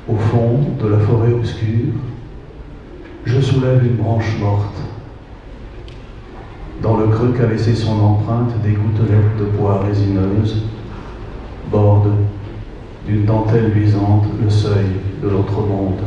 Au fond de la forêt obscure, je soulève une branche morte. Dans le creux qu'a laissé son empreinte, des gouttelettes de bois résineuses bordent d'une dentelle luisante le seuil de l'autre monde.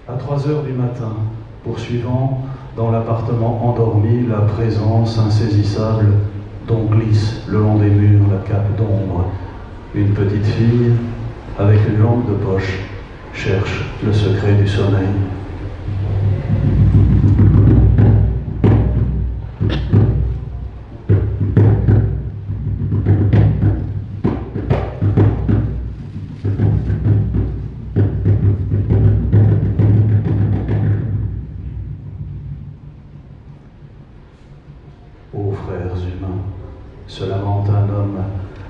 À 3 heures du matin, poursuivant dans l'appartement endormi la présence insaisissable dont glisse le long des murs la cape d'ombre, une petite fille avec une lampe de poche cherche le secret du sommeil. Ô frères humains, se lamente un homme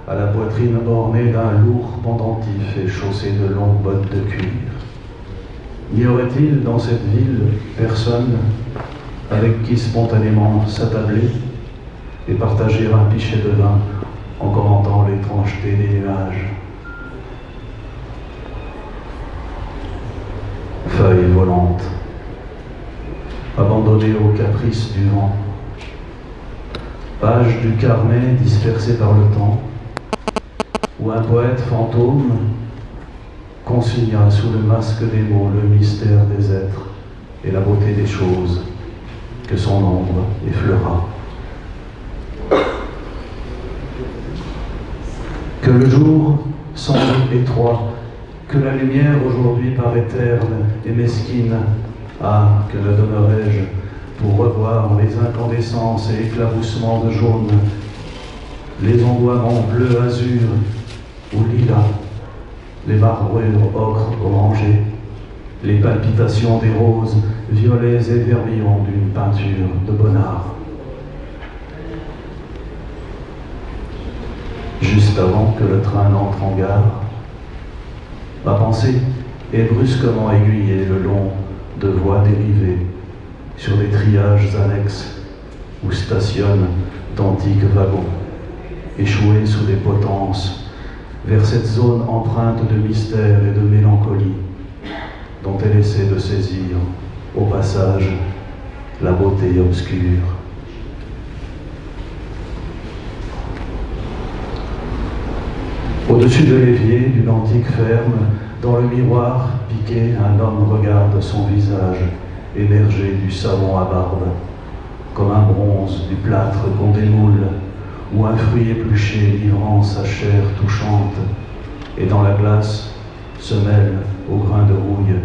à la poitrine ornée d'un lourd pendentif et chaussé de longues bottes de cuir. N'y aurait-il dans cette ville personne avec qui spontanément s'attabler et partager un pichet de vin en commentant l'étrangeté des nuages? Feuilles volantes, abandonnées au caprice du vent, pages du Carnet dispersées par le temps, où un poète fantôme consigna sous le masque des mots le mystère des êtres et la beauté des choses que son ombre effleura. Que le jour semble étroit, que la lumière aujourd'hui paraît terne et mesquine, ah, que ne donnerais-je pour revoir les incandescences et éclaboussements de jaune, les ondoiements bleu azur ou lilas, les marbrures ocre orangées, les palpitations des roses violets et vermillons d'une peinture de Bonnard. Juste avant que le train n'entre en gare, ma pensée est brusquement aiguillée le long de voies dérivées sur des triages annexes où stationnent d'antiques wagons, échoués sous des potences, vers cette zone empreinte de mystère et de mélancolie, dont elle essaie de saisir, au passage, la beauté obscure. Au-dessus de l'évier d'une antique ferme, dans le miroir piqué, un homme regarde son visage émergé du savon à barbe, comme un bronze du plâtre qu'on démoule, où un fruit épluché livrant sa chair touchante, et dans la glace se mêle au grain de rouille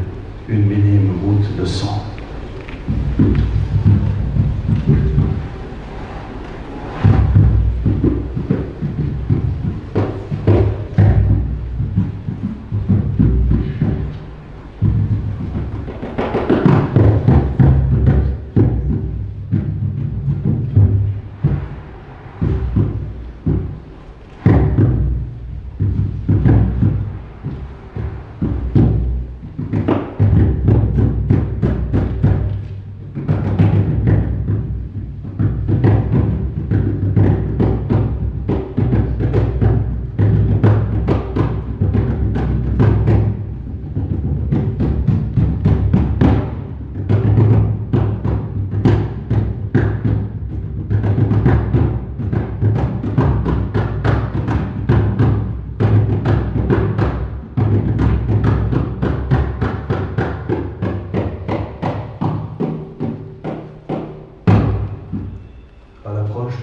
une minime goutte de sang.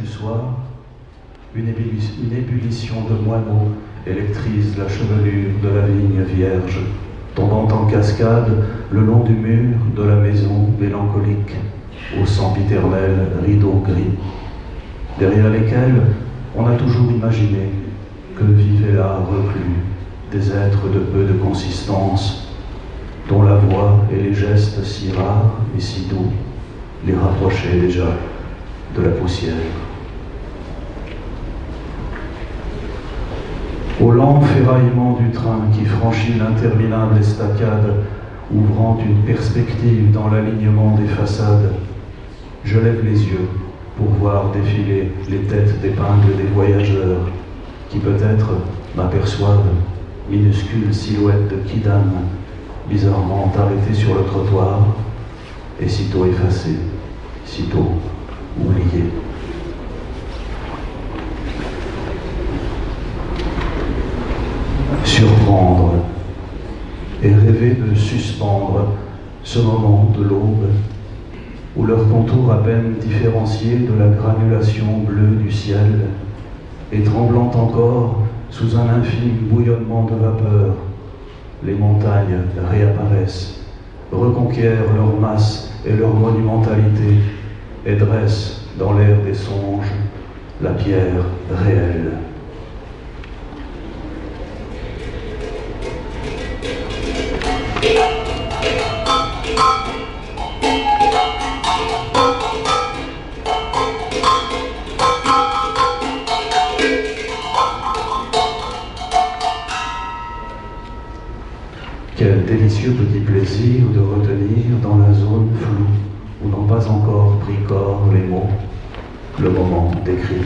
Du soir, une ébullition de moineaux électrise la chevelure de la vigne vierge, tombant en cascade le long du mur de la maison mélancolique, aux sempiternels rideaux gris, derrière lesquels on a toujours imaginé que vivaient là reclus des êtres de peu de consistance, dont la voix et les gestes si rares et si doux les rapprochaient déjà de la poussière. Au lent ferraillement du train qui franchit l'interminable estacade, ouvrant une perspective dans l'alignement des façades, je lève les yeux pour voir défiler les têtes d'épingle des voyageurs qui peut-être m'aperçoivent, minuscules silhouettes de kidam, bizarrement arrêtées sur le trottoir et sitôt effacées, sitôt oubliées. Surprendre et rêver de suspendre ce moment de l'aube où leur contour à peine différencié de la granulation bleue du ciel et tremblant encore sous un infime bouillonnement de vapeur, les montagnes réapparaissent, reconquièrent leur masse et leur monumentalité et dressent dans l'air des songes la pierre réelle. Quel délicieux petit plaisir de retenir dans la zone floue où n'ont pas encore pris corps les mots, le moment décrit.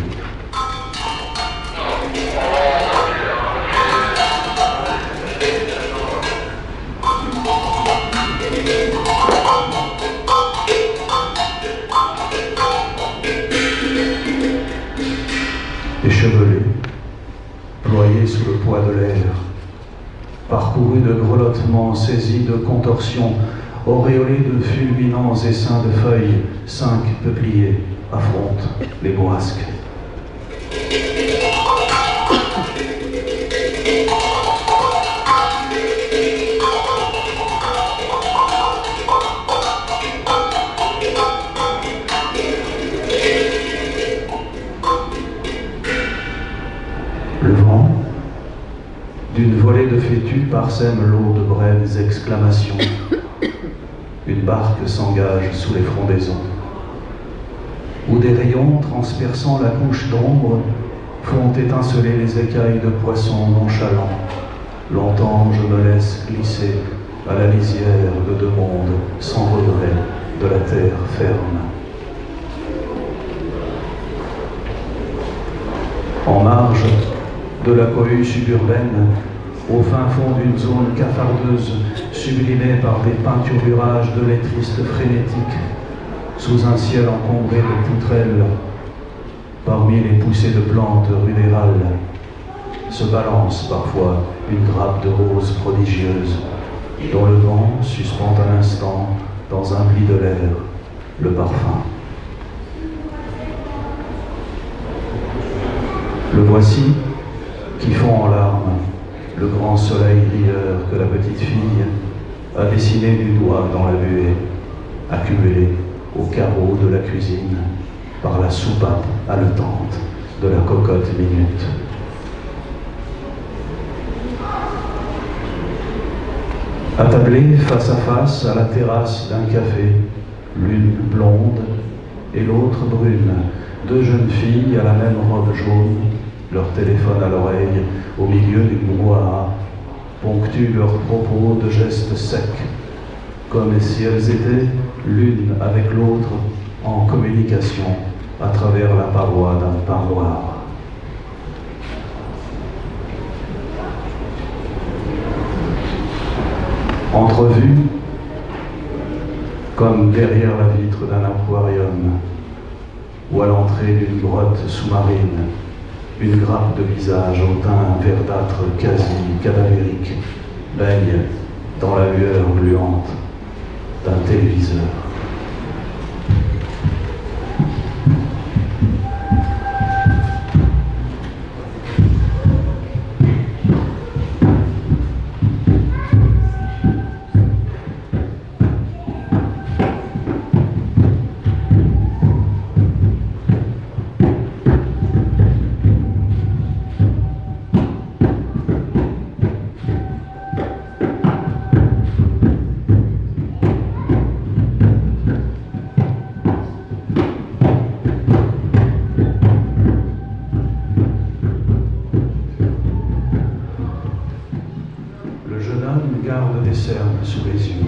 Échevelé, ployé sous le poids de l'air, parcouru de grelottements, saisi de contorsions, auréolé de fulminants essaims de feuilles, 5 peupliers affrontent les bourrasques. Le vent, d'une volée de fétus, parsème l'eau de brèves exclamations. Une barque s'engage sous les frondaisons, où des rayons transperçant la couche d'ombre font étinceler les écailles de poissons nonchalants. Longtemps je me laisse glisser à la lisière de deux mondes sans regret de la terre ferme. En marge de la cohue suburbaine, au fin fond d'une zone cafardeuse, sublimée par des peinturlurages de lettristes frénétiques, sous un ciel encombré de poutrelles, parmi les poussées de plantes rudérales, se balance parfois une grappe de roses prodigieuses, dont le vent suspend un instant dans un pli de l'air le parfum. Le voici qui fond en larmes, le grand soleil rieur que la petite fille a dessiné du doigt dans la buée, accumulée au carreau de la cuisine par la soupape haletante de la cocotte minute. Attablés face à face à la terrasse d'un café, l'une blonde et l'autre brune, deux jeunes filles à la même robe jaune, leur téléphone à l'oreille, au milieu du brouhaha, ponctuent leurs propos de gestes secs, comme si elles étaient l'une avec l'autre en communication à travers la paroi d'un parloir. Entrevue, comme derrière la vitre d'un aquarium, ou à l'entrée d'une grotte sous-marine, une grappe de visage au teint verdâtre quasi cadavérique baigne dans la lueur gluante d'un téléviseur. Garde des cernes sous les yeux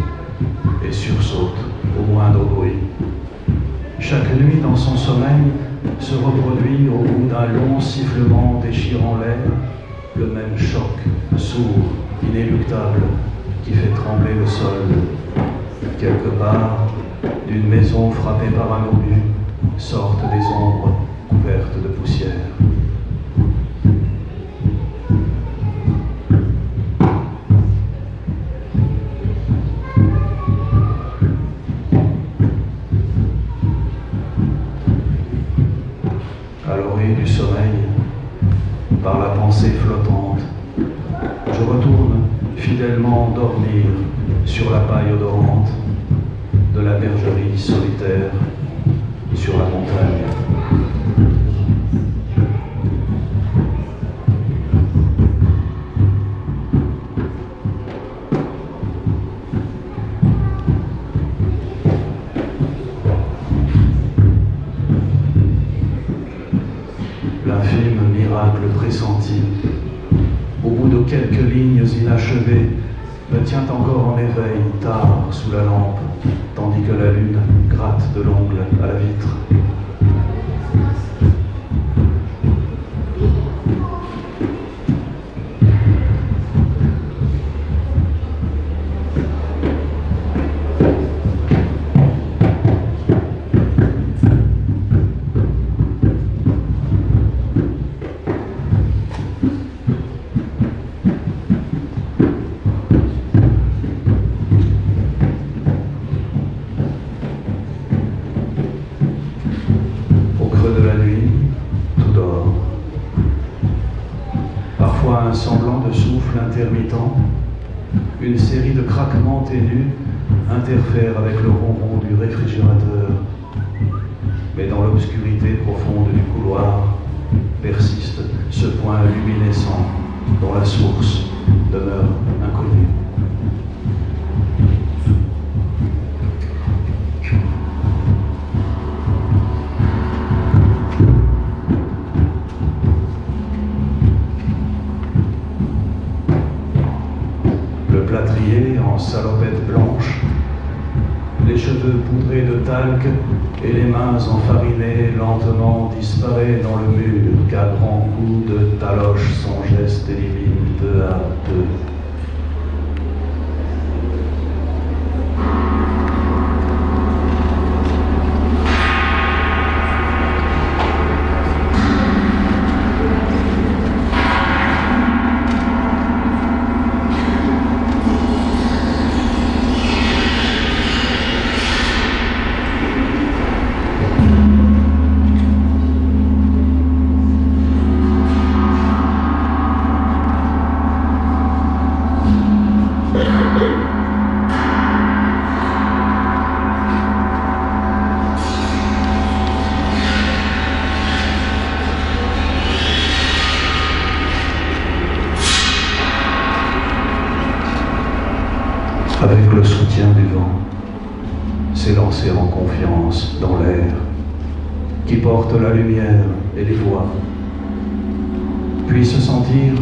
et sursaute au moindre bruit. Chaque nuit dans son sommeil se reproduit au bout d'un long sifflement déchirant l'air le même choc sourd, inéluctable qui fait trembler le sol. Quelque part, d'une maison frappée par un obus sortent des ombres couvertes de poussière. À l'orée du sommeil, par la pensée flottante, je retourne fidèlement dormir sur la paille odorante de la bergerie solitaire sur la montagne. L'infime miracle pressenti, au bout de quelques lignes inachevées, me tient encore en éveil tard sous la lampe, tandis que la lune gratte de l'ongle à la vitre. De la nuit, tout dort. Parfois un semblant de souffle intermittent, une série de craquements ténus interfèrent avec le ronron du réfrigérateur. Mais dans l'obscurité profonde du couloir persiste ce point luminescent dont la source demeure inconnue. Plâtrier en salopette blanche, les cheveux poudrés de talc et les mains enfarinées lentement disparaît dans le mur qu'à grands coups de taloche son geste élimine peu à peu. avec le soutien du vent, s'élancer en confiance dans l'air qui porte la lumière et les voix, puis se sentir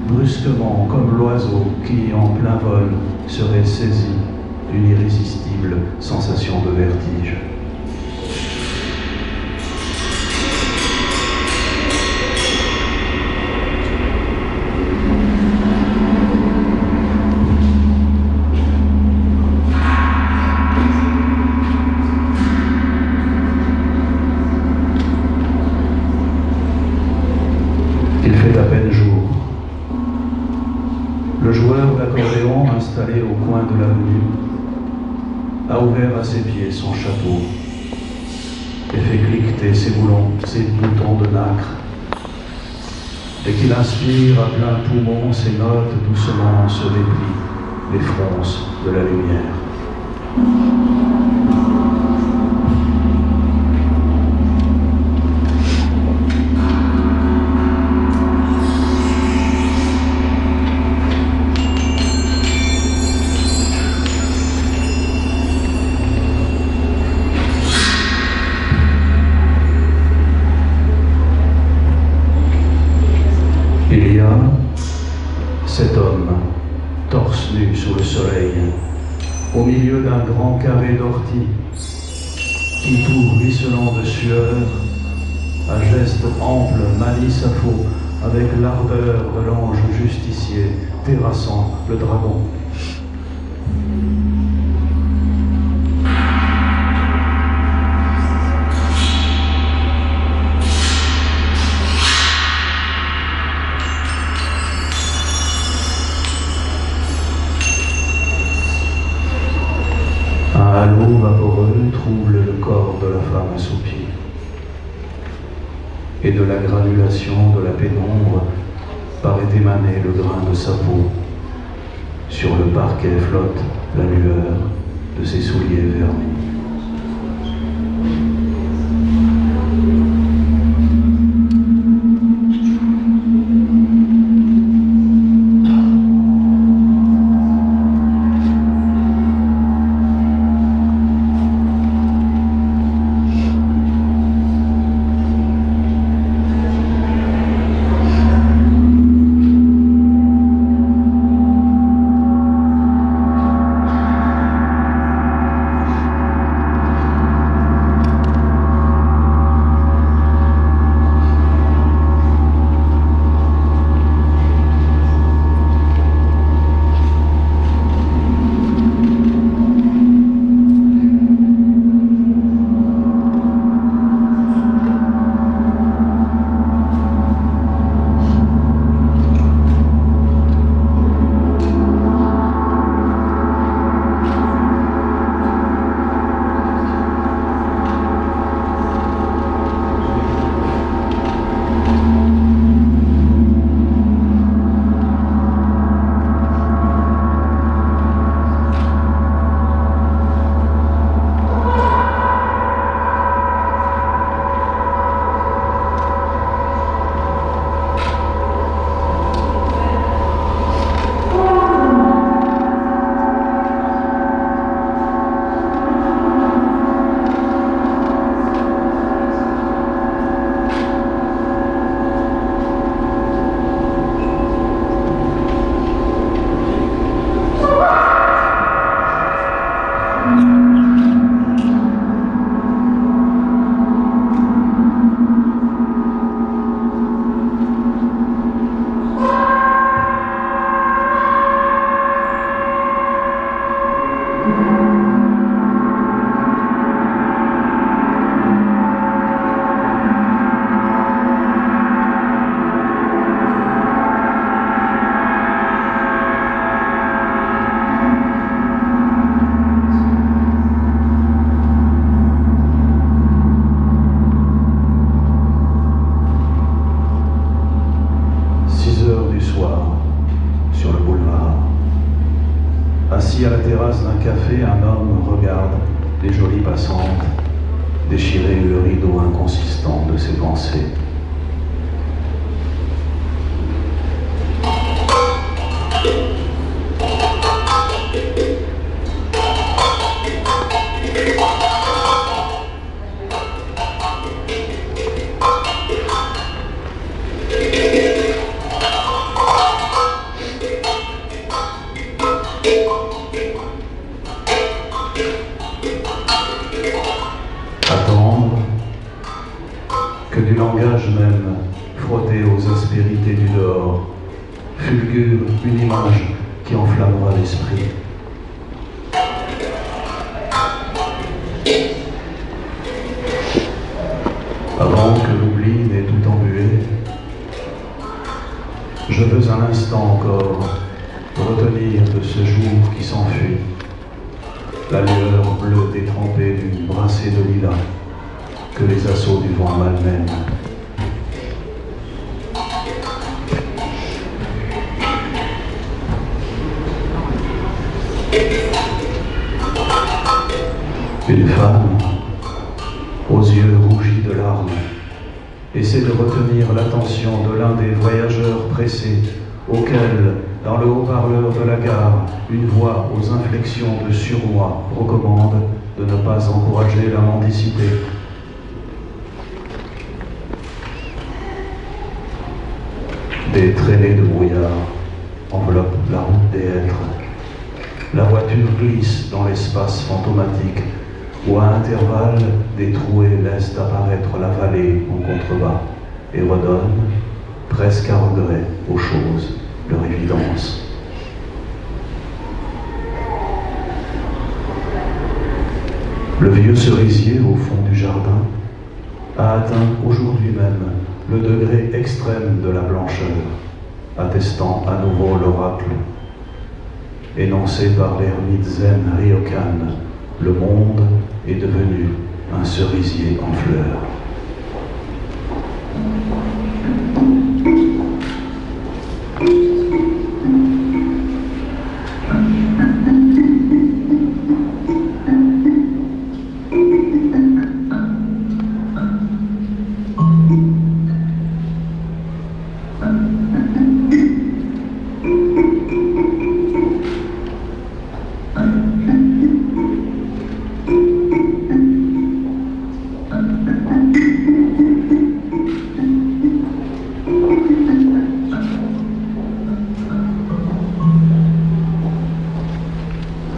brusquement comme l'oiseau qui, en plein vol, serait saisi d'une irrésistible sensation de vertige. Il fait à peine jour. Le joueur d'accordéon installé au coin de l'avenue a ouvert à ses pieds son chapeau et fait cliqueter ses boutons de nacre. Et qu'il inspire à plein poumon, ses notes doucement se déplient, les fronces de la lumière. Il y a cet homme, torse nu sous le soleil, au milieu d'un grand carré d'ortie, qui, tout ruisselant de sueur, à gestes amples manie sa faux, avec l'ardeur de l'ange justicier terrassant le dragon. Un halo vaporeux trouble le corps de la femme assoupie. Et de la granulation de la pénombre paraît émaner le grain de sa peau. Sur le parquet flotte la lueur de ses souliers vernis. Assis à la terrasse d'un café, un homme regarde les jolies passantes déchirer le rideau inconsistant de ses pensées. fulgure une image qui enflammera l'esprit. Avant que l'oubli n'ait tout embué, je veux un instant encore retenir de ce jour qui s'enfuit la lueur bleue détrempée d'une brassée de lilas que les assauts du vent malmènent. Une femme, aux yeux rougis de larmes, essaie de retenir l'attention de l'un des voyageurs pressés, auquel, dans le haut-parleur de la gare, une voix aux inflexions de surmoi recommande de ne pas encourager la mendicité. Des traînées de brouillard enveloppent la route des hêtres. La voiture glisse dans l'espace fantomatique où à intervalles des trouées laissent apparaître la vallée en contrebas et redonnent, presque à regret, aux choses leur évidence. Le vieux cerisier au fond du jardin a atteint aujourd'hui même le degré extrême de la blancheur, attestant à nouveau l'oracle énoncé par l'ermite zen Ryokan: le monde est devenu un cerisier en fleurs.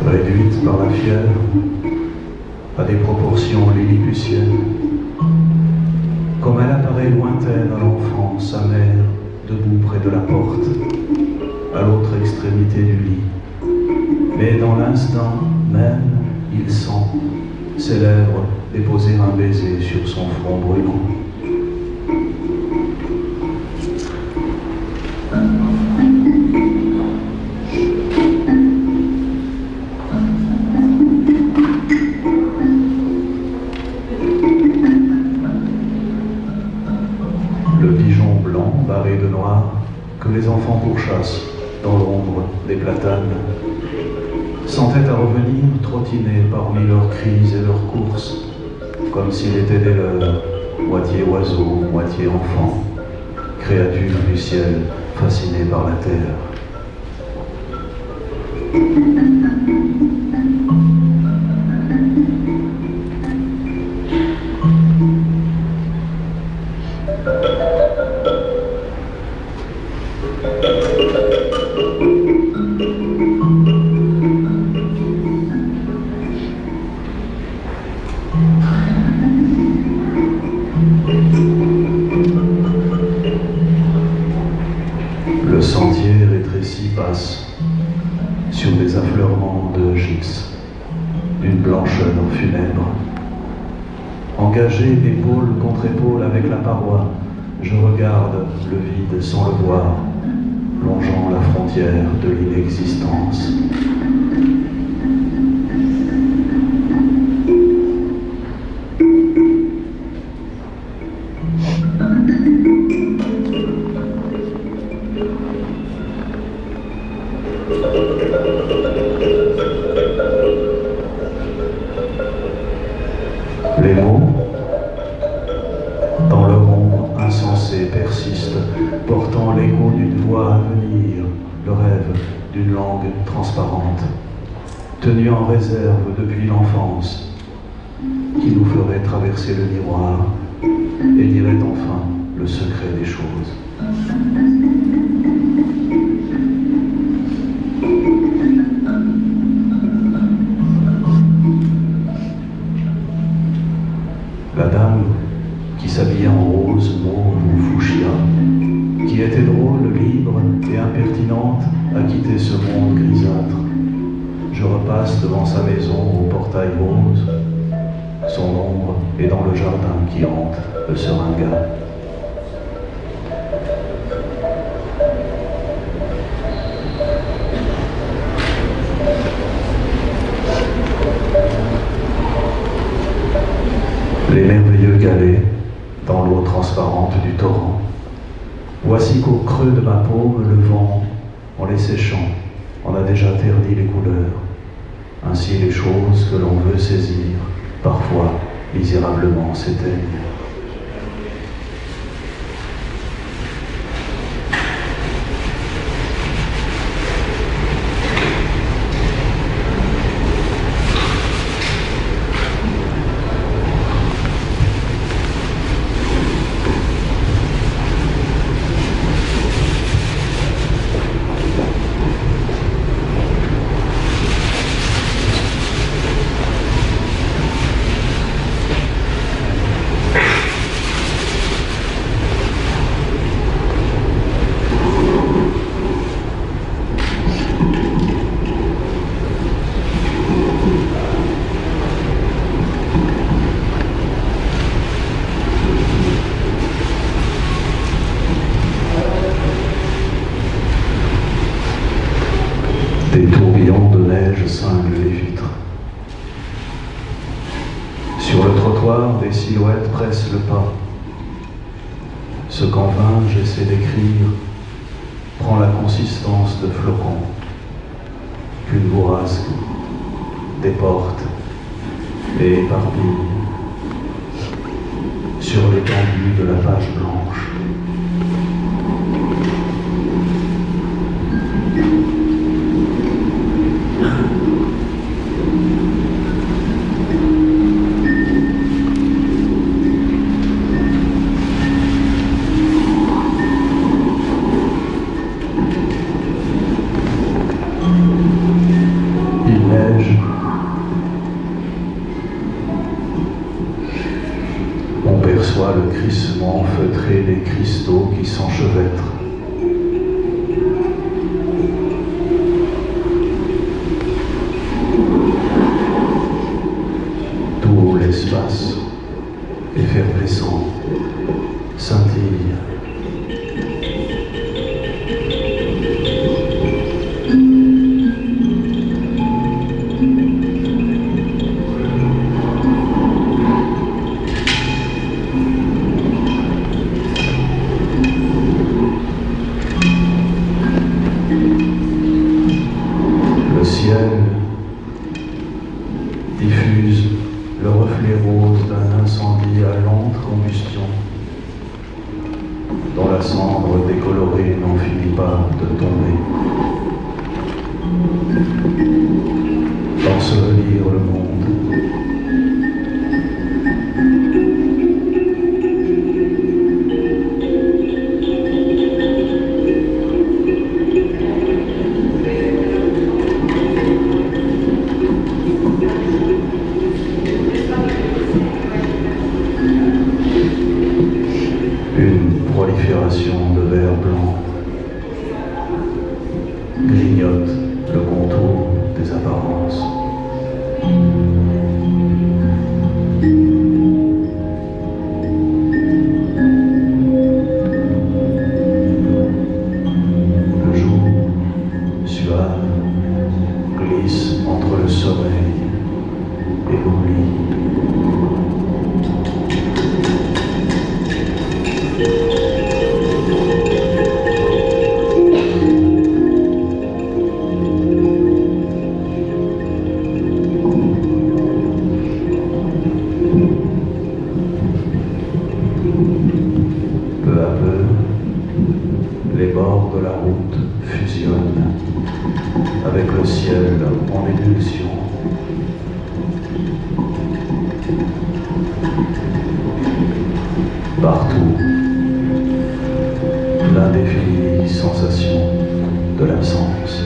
Réduite par la fièvre à des proportions lilliputiennes, comme elle apparaît lointaine à l'enfant, sa mère, debout près de la porte, à l'autre extrémité du lit. Mais dans l'instant même, il sent ses lèvres déposer un baiser sur son front brûlant. Le pigeon blanc barré de noir que les enfants pourchassent dans l'ombre des platanes s'entête à revenir trottiner parmi leurs cris et leurs courses, comme s'il était des leurs, moitié oiseau, moitié enfant, créature du ciel fascinée par la terre. Le sentier rétréci passe sur des affleurements de gypse, d'une blancheur funèbre. Engagé épaule contre épaule avec la paroi, je regarde le vide sans le voir, longeant la frontière de l'inexistence. Les mots, dans leur ombre insensée, persistent, portant l'écho d'une voix à venir, le rêve d'une langue transparente, tenue en réserve depuis l'enfance, qui nous ferait traverser le miroir et dirait enfin le secret des choses. La dame qui s'habillait en rose, mauve ou fuchsia, qui était drôle, libre et impertinente, imminente à quitter ce monde grisâtre. Je repasse devant sa maison au portail rose. Son ombre est dans le jardin qui hante le seringa. Les merveilleux galets dans l'eau transparente du torrent. Voici qu'au creux de ma paume, le vent, en les séchant, en a déjà terni les couleurs. Ainsi les choses que l'on veut saisir, parfois misérablement s'éteignent. Des tourbillons de neige cinglent les vitres. Sur le trottoir, des silhouettes pressent le pas. Ce qu'en vain j'essaie d'écrire prend la consistance de flocons qu'une bourrasque déporte et éparpille sur l'étendue de la page blanche. On perçoit le crissement feutré des cristaux qui s'enchevêtrent. Tout l'espace effervescent scintille. Le ciel diffuse le reflet rose d'un incendie à lente combustion, dont la cendre décolorée n'en finit pas de tomber. D'ensevelir le monde. Une prolifération de vers blancs grignote le contour des apparences. Le jour suave glisse entre le sommeil et l'oubli. Peu à peu, les bords de la route fusionnent avec le ciel en ébullition. Partout, l'indéfinie sensation de l'absence.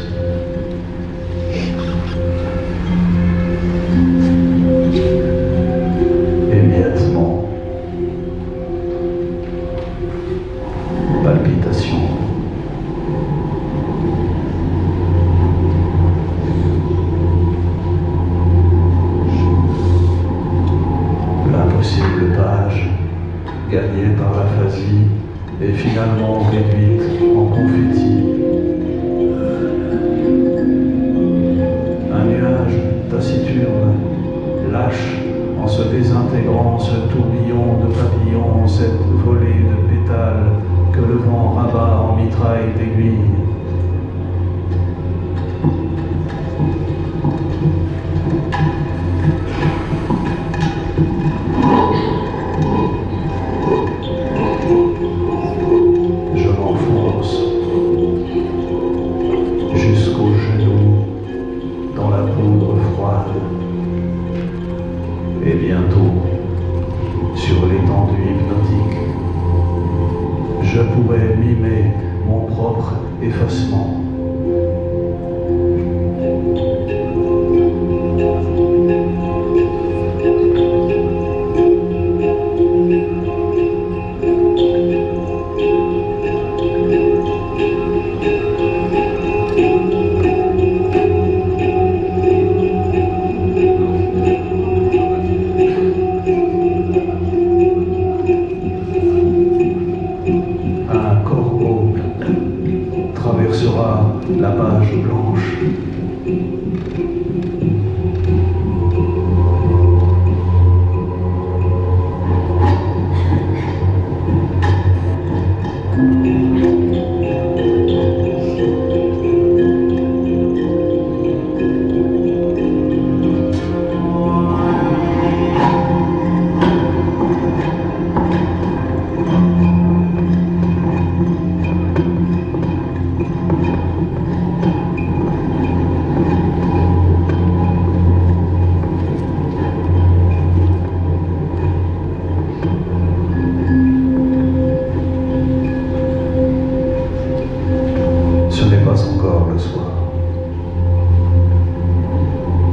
Émiettement, palpitation. Et bientôt, sur l'étendue hypnotique, je pourrais mimer mon propre effacement. Traversera la page blanche. Ce n'est pas encore le soir.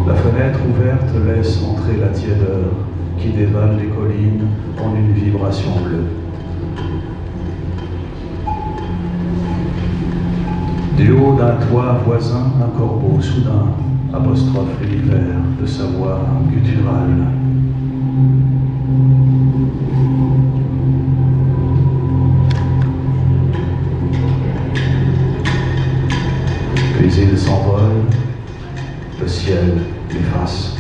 La fenêtre ouverte laisse entrer la tiédeur qui dévale les collines en une vibration bleue. Du haut d'un toit voisin, un corbeau soudain apostrophe l'univers de sa voix gutturale. Puis il s'envole, le ciel l'efface.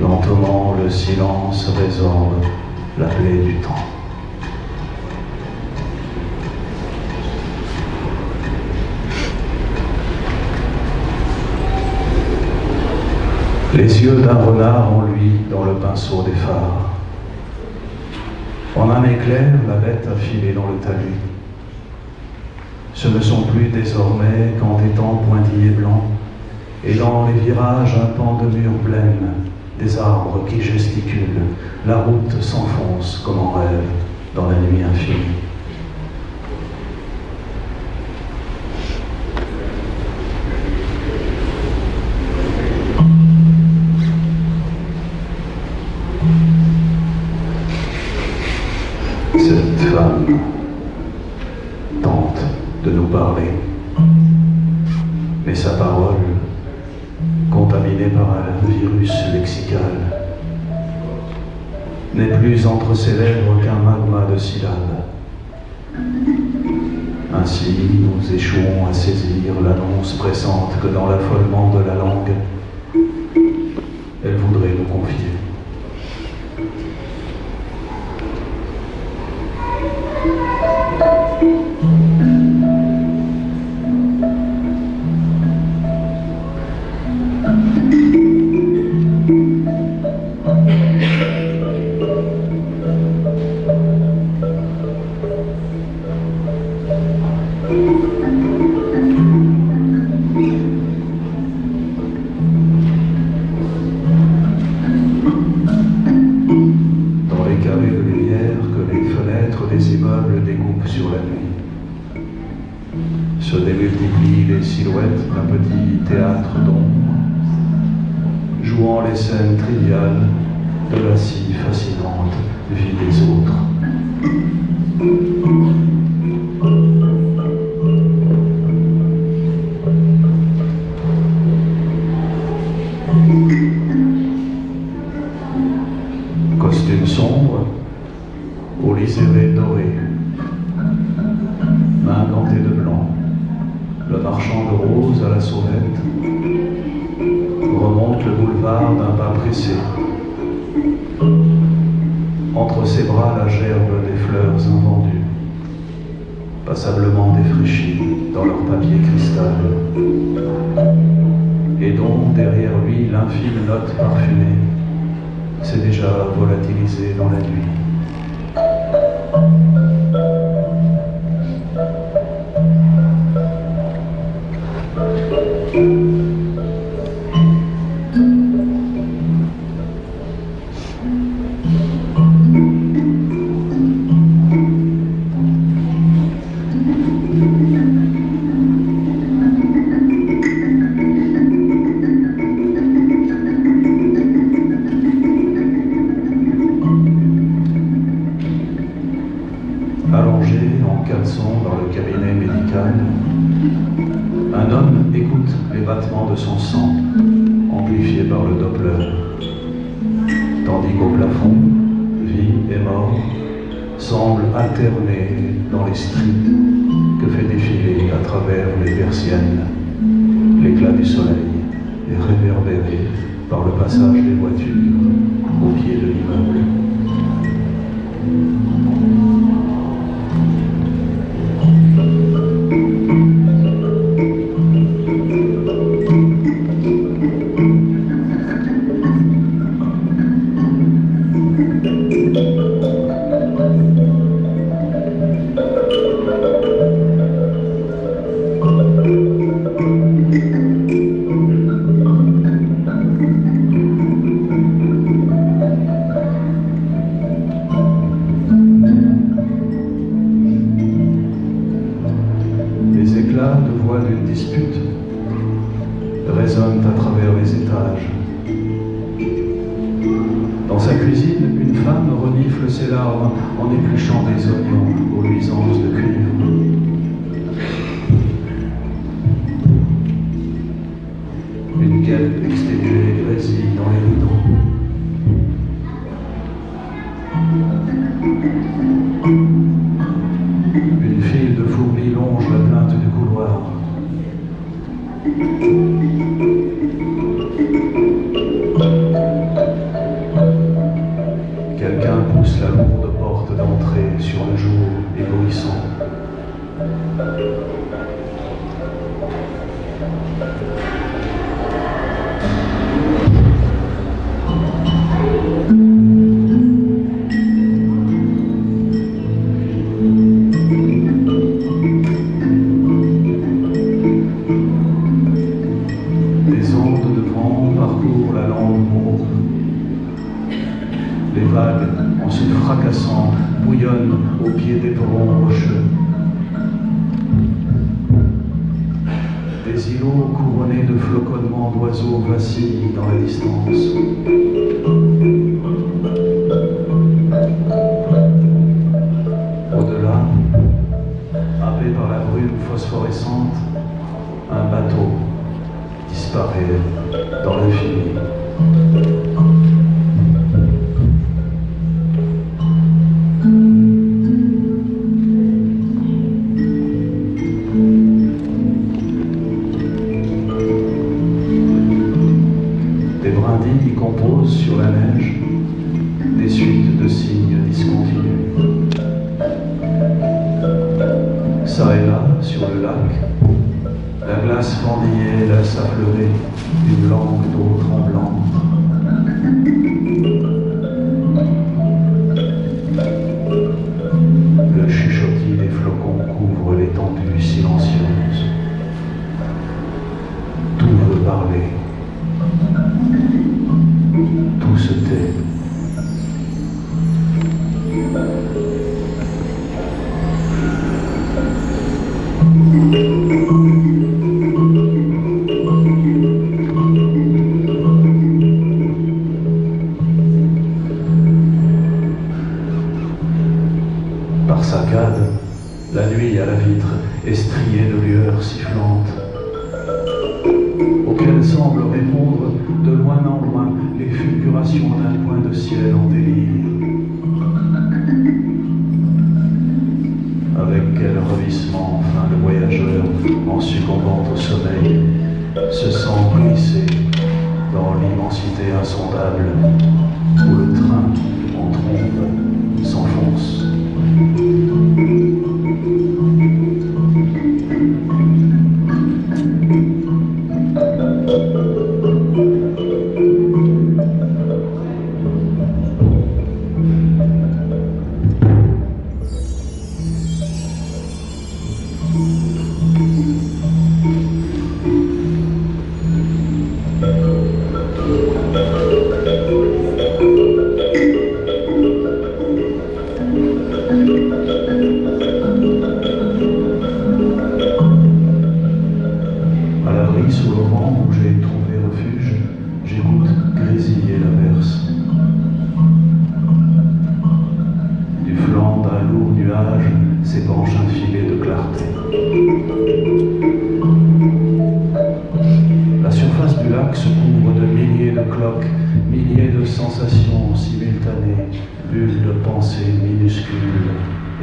Lentement, le silence résorbe la plaie du temps. Les yeux d'un renard en lui dans le pinceau des phares. En un éclair, la bête a filé dans le talus. Ce ne sont plus désormais qu'en étangs pointillés blancs, et dans les virages un pan de mur blême, des arbres qui gesticulent, la route s'enfonce comme en rêve dans la nuit infinie. Cette femme tente de nous parler, mais sa parole, contaminée par un virus lexical, n'est plus entre ses lèvres qu'un magma de syllabes. Ainsi, nous échouons à saisir l'annonce pressante que dans l'affolement de la langue, elle voudrait nous confier. Les immeubles découpent sur la nuit. Se démultiplient les silhouettes d'un petit théâtre d'ombre, jouant les scènes triviales de la si fascinante vie des autres. Costume sombre, au liséré doré, main gantée de blanc, le marchand de roses à la sauvette remonte le boulevard d'un pas pressé. Entre ses bras la gerbe des fleurs invendues, passablement défraîchies dans leur papier cristal, et dont derrière lui l'infime note parfumée s'est déjà volatilisée dans la nuit. écoute les battements de son sang, amplifiés par le Doppler, tandis qu'au plafond, vie et mort semblent alterner dans les streets que fait défiler à travers les persiennes l'éclat du soleil est réverbéré par le passage des voitures au pied de l'immeuble. De voix d'une dispute résonnent à travers les étages. Dans sa cuisine, une femme renifle ses larmes en épluchant des oignons aux luisances de cuivre. Une guêpe exténuée grésille dans les rideaux. Une file de fourmis longe la plainte du couloir. Quelqu'un pousse la lourde porte d'entrée sur le jour éblouissant. Les vagues, en se fracassant, bouillonnent au pied des perrons rocheux. Des îlots couronnés de floconnements d'oiseaux vacillent dans la distance. Au-delà, happé par la brume phosphorescente, un bateau disparaît dans l'infini. Des brindilles composent sur la neige des suites de signes discontinus. Ça et là, sur le lac, la glace fendillée laisse affleurer une langue d'eau tremblante. Le chuchotis des flocons couvre l'étendue silencieuse. Tout veut parler. Tout se tait. Par saccades, la nuit à la vitre est striée de lueurs sifflantes, auxquelles semblent répondre de loin en loin les fulgurations d'un point de ciel en délire. Avec quel ravissement, enfin, le voyageur, en succombant au sommeil, se sent glisser dans l'immensité insondable où le train en trombe s'enfonce.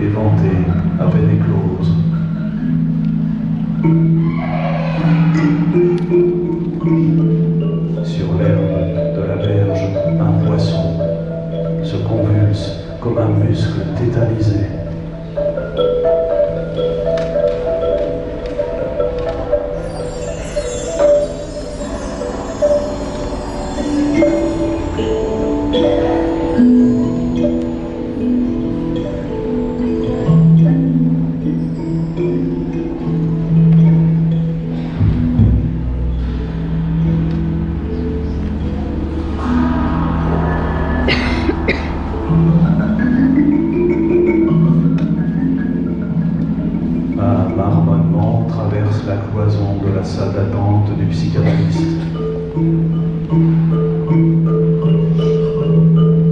éventée, à peine éclose. Sur l'herbe de la berge, un poisson se convulse comme un muscle tétanisé. Un marmonnement traverse la cloison de la salle d'attente du psychanalyste.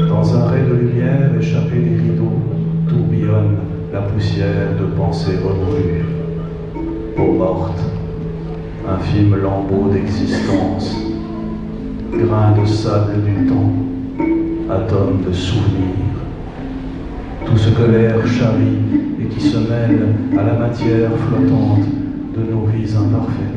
Dans un ray de lumière échappé des rideaux, tourbillonne la poussière de pensées revolues. Peau morte, infime lambeau d'existence, grain de sable du temps, atome de souvenirs. Tout ce que l'air charrie et qui se mêle à la matière flottante de nos vies imparfaites.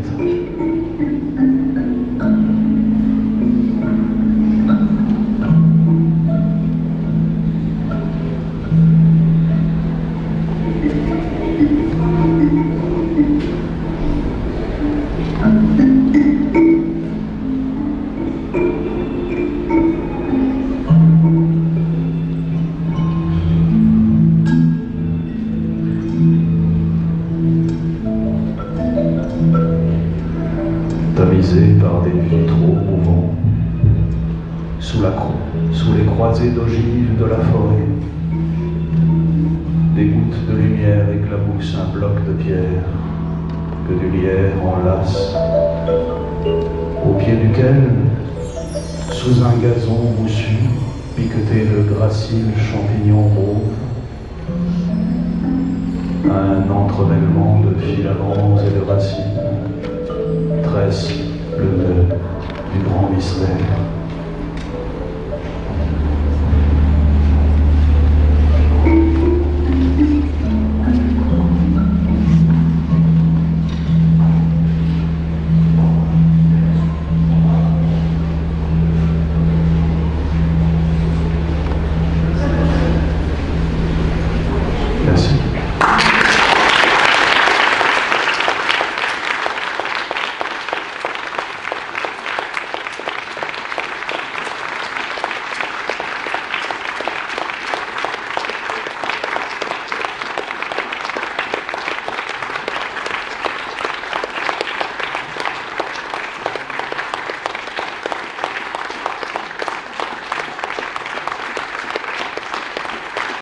Tamisé par des vitraux mouvants, sous les croisées d'ogives de la forêt, des gouttes de lumière éclaboussent un bloc de pierre que du lierre enlace, au pied duquel, sous un gazon moussu, piqueté de graciles champignons mauves, un entremêlement de filaments